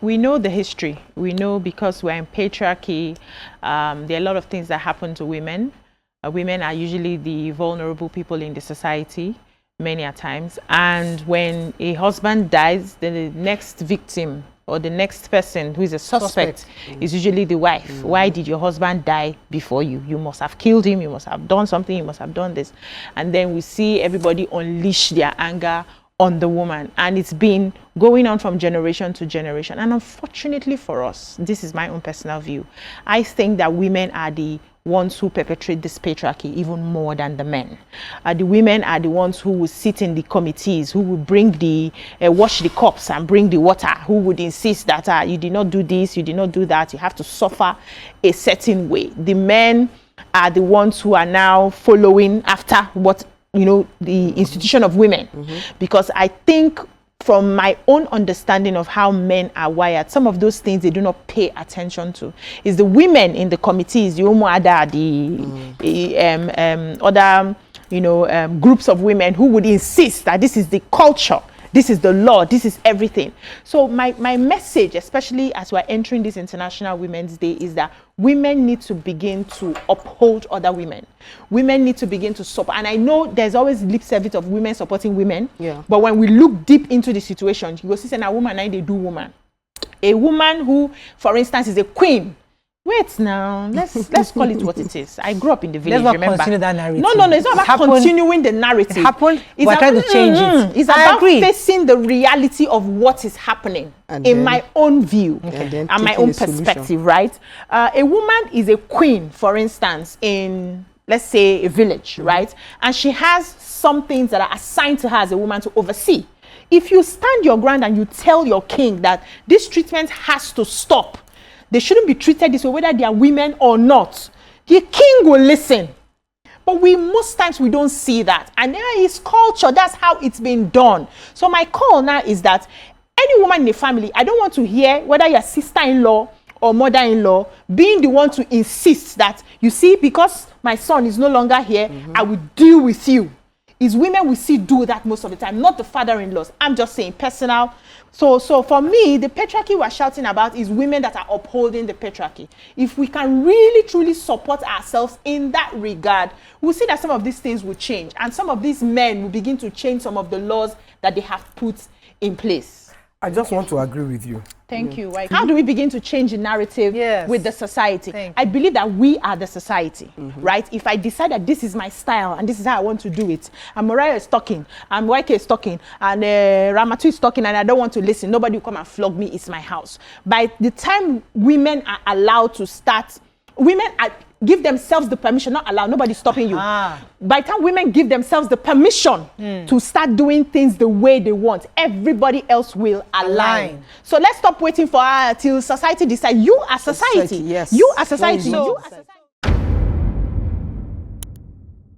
We know the history. We know because we're in patriarchy, there are a lot of things that happen to women. Women are usually the vulnerable people in the society, many a times. And when a husband dies, then the next victim or the next person who is a suspect is usually the wife. Why did your husband die before you? You must have killed him. You must have done something. You must have done this. And then we see everybody unleash their anger on the woman, and it's been going on from generation to generation. And unfortunately for us, this is my own personal view, I think that women are the ones who perpetrate this patriarchy even more than the men. The women are the ones who will sit in the committees, who will bring the wash the cups and bring the water, who would insist that you did not do this, you did not do that, you have to suffer a certain way. The men are the ones who are now following after what, you know, the institution of women, because I think from my own understanding of how men are wired, some of those things they do not pay attention to. Is the women in the committees, the other, you know, groups of women who would insist that this is the culture, this is the law, this is everything. So my message, especially as we're entering this International Women's Day, is that women need to begin to uphold other women. Women need to begin to support. And I know there's always lip service of women supporting women. Yeah. But when we look deep into the situation, you go see a woman and they do woman. A woman who, for instance, is a queen. Wait now, let's call it what it is. I grew up in the village, let's remember? Continue that narrative. No, it's not about continuing the narrative. It happened, we're trying to change it. It's about facing the reality of what is happening in my own view and my own perspective, right? A woman is a queen, for instance, in, let's say, a village, right? And she has some things that are assigned to her as a woman to oversee. If you stand your ground and you tell your king that this treatment has to stop, they shouldn't be treated this way, whether they are women or not, the king will listen. But most times we don't see that. And there is culture. That's how it's been done. So my call now is that any woman in the family, I don't want to hear whether your sister-in-law or mother-in-law being the one to insist that, you see, because my son is no longer here, I will deal with you. Is women we see do that most of the time, not the father-in-laws. I'm just saying personal. So for me, the patriarchy we're shouting about is women that are upholding the patriarchy. If we can really, truly support ourselves in that regard, we'll see that some of these things will change. And some of these men will begin to change some of the laws that they have put in place. I just want to agree with you. Thank you. How do we begin to change the narrative with the society? I believe that we are the society, right? If I decide that this is my style and this is how I want to do it, and Mariah is talking, and YK is talking, and Ramatu is talking, and I don't want to listen, nobody will come and flog me, it's my house. By the time women are allowed to start, give themselves the permission, not allow, nobody's stopping you. By the time women give themselves the permission to start doing things the way they want, everybody else will align. So let's stop waiting for till society decides. You are society. Yes. You are society. You are society.